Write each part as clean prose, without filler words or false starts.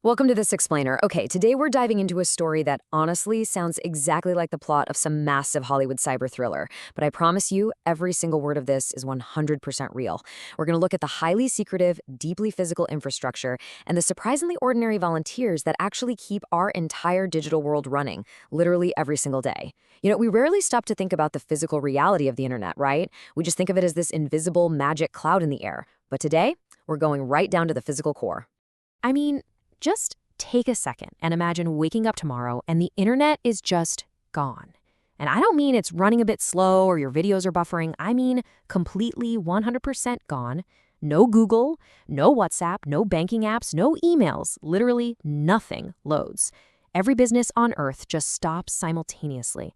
Welcome to This Explainer. Okay, today we're diving into a story that honestly sounds exactly like the plot of some massive Hollywood cyber thriller. But I promise you, every single word of this is 100% real. We're going to look at the highly secretive, deeply physical infrastructure and the surprisingly ordinary volunteers that actually keep our entire digital world running, literally every single day. We rarely stop to think about the physical reality of the internet, right? We just think of it as this invisible magic cloud in the air. But today, we're going right down to the physical core. I mean, just take a second and imagine waking up tomorrow and the internet is just gone. And I don't mean it's running a bit slow or your videos are buffering. I mean completely 100% gone. No Google, no WhatsApp, no banking apps, no emails. Literally nothing loads. Every business on Earth just stops simultaneously.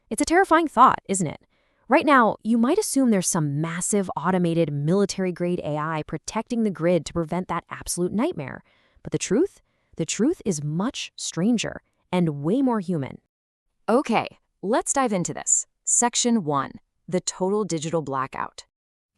It's a terrifying thought, isn't it? Right now, you might assume there's some massive automated military-grade AI protecting the grid to prevent that absolute nightmare. But the truth is much stranger and way more human. Okay, let's dive into this. Section 1, the total digital blackout.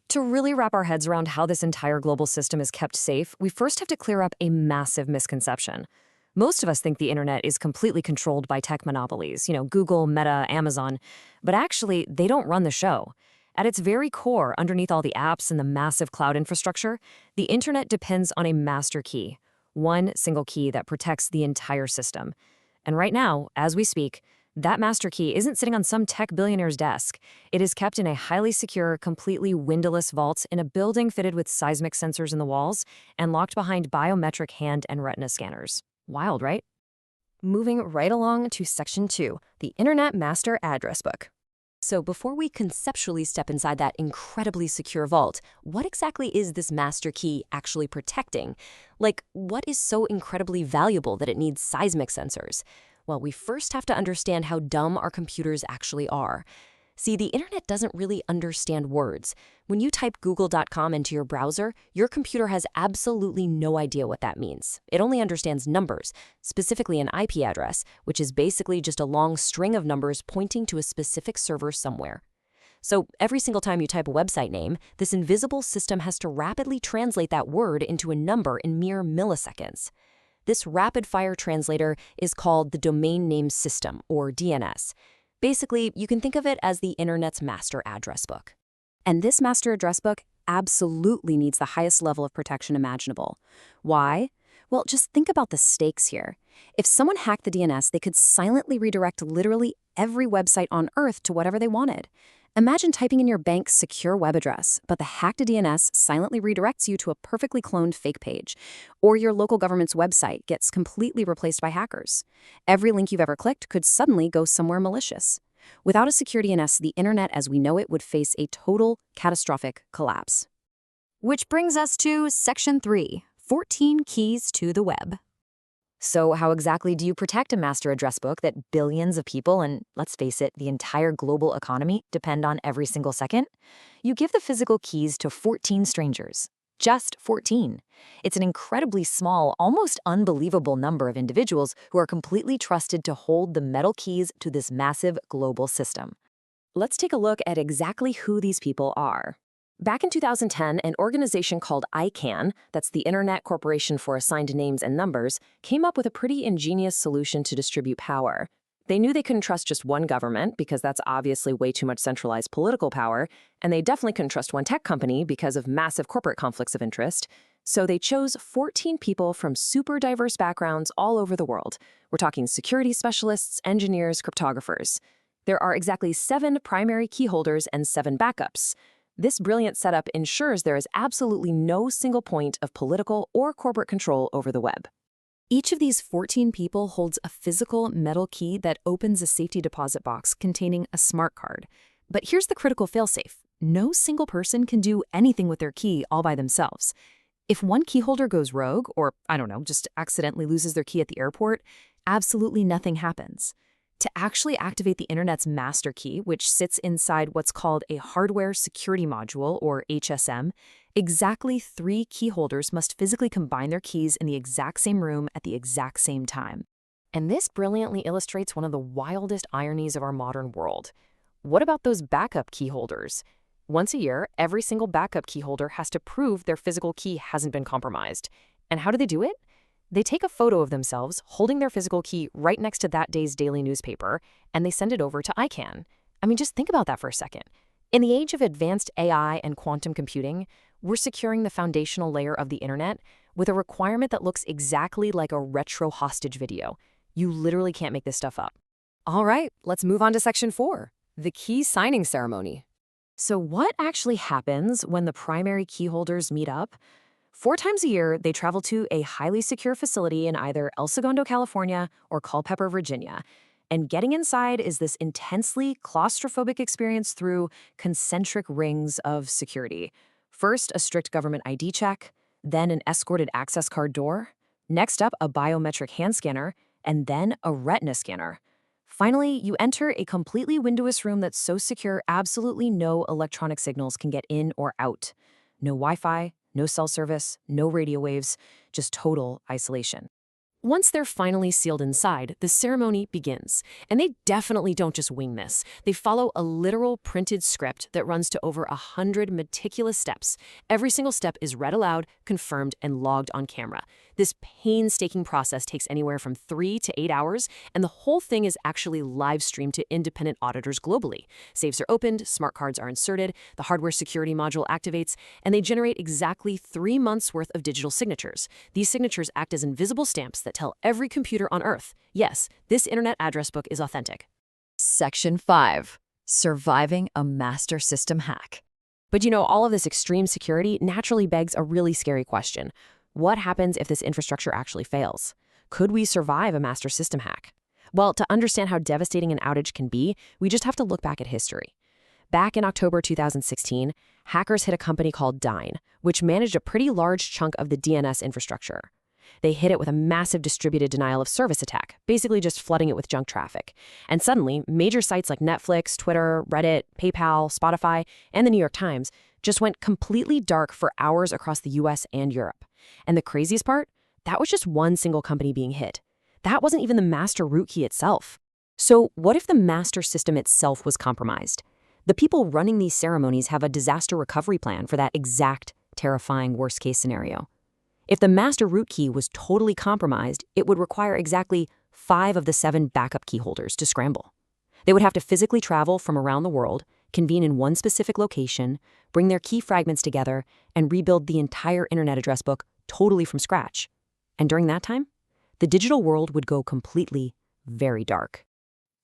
To really wrap our heads around how this entire global system is kept safe, we first have to clear up a massive misconception. Most of us think the internet is completely controlled by tech monopolies, Google, Meta, Amazon, but actually, they don't run the show. At its very core, underneath all the apps and the massive cloud infrastructure, the internet depends on a master key. One single key that protects the entire system. And right now, as we speak, that master key isn't sitting on some tech billionaire's desk. It is kept in a highly secure, completely windowless vault in a building fitted with seismic sensors in the walls and locked behind biometric hand and retina scanners. Wild, right? Moving right along to Section 2, the Internet Master Address Book. So before we conceptually step inside that incredibly secure vault, what exactly is this master key actually protecting? Like, what is so incredibly valuable that it needs seismic sensors? Well, we first have to understand how dumb our computers actually are. See, the internet doesn't really understand words. When you type google.com into your browser, your computer has absolutely no idea what that means. It only understands numbers, specifically an IP address, which is basically just a long string of numbers pointing to a specific server somewhere. So every single time you type a website name, this invisible system has to rapidly translate that word into a number in mere milliseconds. This rapid-fire translator is called the Domain Name System, or DNS. Basically, you can think of it as the internet's master address book. And this master address book absolutely needs the highest level of protection imaginable. Why? Well, just think about the stakes here. If someone hacked the DNS, they could silently redirect literally every website on Earth to whatever they wanted. Imagine typing in your bank's secure web address, but the hacked DNS silently redirects you to a perfectly cloned fake page. Or your local government's website gets completely replaced by hackers. Every link you've ever clicked could suddenly go somewhere malicious. Without a secure DNS, the internet as we know it would face a total catastrophic collapse. Which brings us to Section 3, 14 Keys to the Web. So how exactly do you protect a master address book that billions of people, and let's face it, the entire global economy, depend on every single second? You give the physical keys to 14 strangers. Just 14. It's an incredibly small, almost unbelievable number of individuals who are completely trusted to hold the metal keys to this massive global system. Let's take a look at exactly who these people are. Back in 2010, an organization called ICANN, that's the Internet Corporation for Assigned Names and Numbers, came up with a pretty ingenious solution to distribute power. They knew they couldn't trust just one government because that's obviously way too much centralized political power, and they definitely couldn't trust one tech company because of massive corporate conflicts of interest. So they chose 14 people from super diverse backgrounds all over the world. We're talking security specialists, engineers, cryptographers. There are exactly 7 primary key holders and 7 backups. This brilliant setup ensures there is absolutely no single point of political or corporate control over the web. Each of these 14 people holds a physical metal key that opens a safety deposit box containing a smart card. But here's the critical failsafe. No single person can do anything with their key all by themselves. If one key holder goes rogue, or, just accidentally loses their key at the airport, absolutely nothing happens. To actually activate the internet's master key, which sits inside what's called a hardware security module, or HSM, exactly 3 key holders must physically combine their keys in the exact same room at the exact same time. And this brilliantly illustrates one of the wildest ironies of our modern world. What about those backup key holders? Once a year, every single backup key holder has to prove their physical key hasn't been compromised. And how do they do it? They take a photo of themselves holding their physical key right next to that day's daily newspaper, and they send it over to ICANN. I mean, just think about that for a second. In the age of advanced AI and quantum computing, we're securing the foundational layer of the internet with a requirement that looks exactly like a retro hostage video. You literally can't make this stuff up. All right, let's move on to Section 4, the key signing ceremony. So what actually happens when the primary key holders meet up? 4 times a year, they travel to a highly secure facility in either El Segundo, California, or Culpeper, Virginia. And getting inside is this intensely claustrophobic experience through concentric rings of security. First, a strict government ID check, then an escorted access card door, next up a biometric hand scanner, and then a retina scanner. Finally, you enter a completely windowless room that's so secure absolutely no electronic signals can get in or out. No Wi-Fi, no cell service, no radio waves, just total isolation. Once they're finally sealed inside, the ceremony begins. And they definitely don't just wing this. They follow a literal printed script that runs to over 100 meticulous steps. Every single step is read aloud, confirmed, and logged on camera. This painstaking process takes anywhere from 3 to 8 hours, and the whole thing is actually live streamed to independent auditors globally. Safes are opened, smart cards are inserted, the hardware security module activates, and they generate exactly 3 months' worth of digital signatures. These signatures act as invisible stamps that tell every computer on Earth, yes, this internet address book is authentic. Section 5. Surviving a master system hack. But all of this extreme security naturally begs a really scary question. What happens if this infrastructure actually fails? Could we survive a master system hack? Well, to understand how devastating an outage can be, we just have to look back at history. Back in October 2016, hackers hit a company called Dyn, which managed a pretty large chunk of the DNS infrastructure. They hit it with a massive distributed denial of service attack, basically just flooding it with junk traffic. And suddenly, major sites like Netflix, Twitter, Reddit, PayPal, Spotify, and the New York Times just went completely dark for hours across the US and Europe. And the craziest part? That was just one single company being hit. That wasn't even the master root key itself. So what if the master system itself was compromised? The people running these ceremonies have a disaster recovery plan for that exact, terrifying worst-case scenario. If the master root key was totally compromised, it would require exactly 5 of the 7 backup key holders to scramble. They would have to physically travel from around the world, convene in one specific location, bring their key fragments together, and rebuild the entire internet address book totally from scratch. And during that time, the digital world would go completely very dark.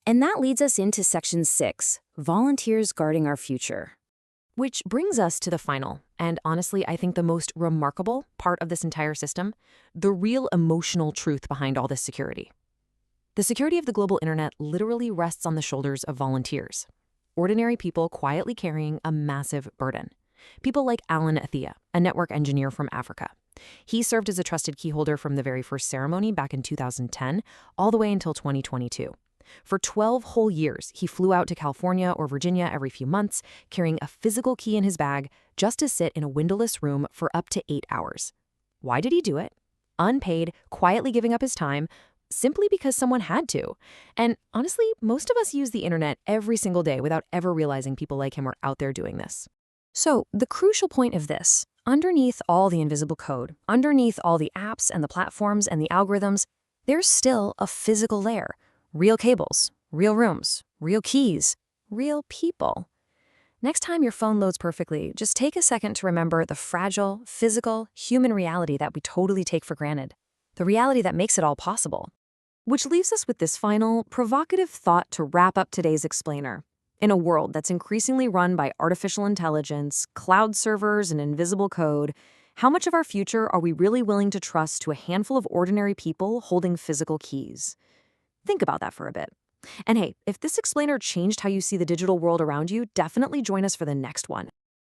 And that leads us into Section 6, Volunteers Guarding Our Future. Which brings us to the final, and honestly, I think the most remarkable part of this entire system, the real emotional truth behind all this security. The security of the global internet literally rests on the shoulders of volunteers, ordinary people quietly carrying a massive burden. People like Alan Athea, a network engineer from Africa. He served as a trusted key holder from the very first ceremony back in 2010, all the way until 2022. For 12 whole years, he flew out to California or Virginia every few months, carrying a physical key in his bag just to sit in a windowless room for up to 8 hours. Why did he do it? Unpaid, quietly giving up his time, simply because someone had to. And honestly, most of us use the internet every single day without ever realizing people like him are out there doing this. So, the crucial point of this, underneath all the invisible code, underneath all the apps and the platforms and the algorithms, there's still a physical layer. Real cables, real rooms, real keys, real people. Next time your phone loads perfectly, just take a second to remember the fragile, physical, human reality that we totally take for granted. The reality that makes it all possible. Which leaves us with this final, provocative thought to wrap up today's explainer. In a world that's increasingly run by artificial intelligence, cloud servers, and invisible code, how much of our future are we really willing to trust to a handful of ordinary people holding physical keys? Think about that for a bit. And hey, if this explainer changed how you see the digital world around you, definitely join us for the next one.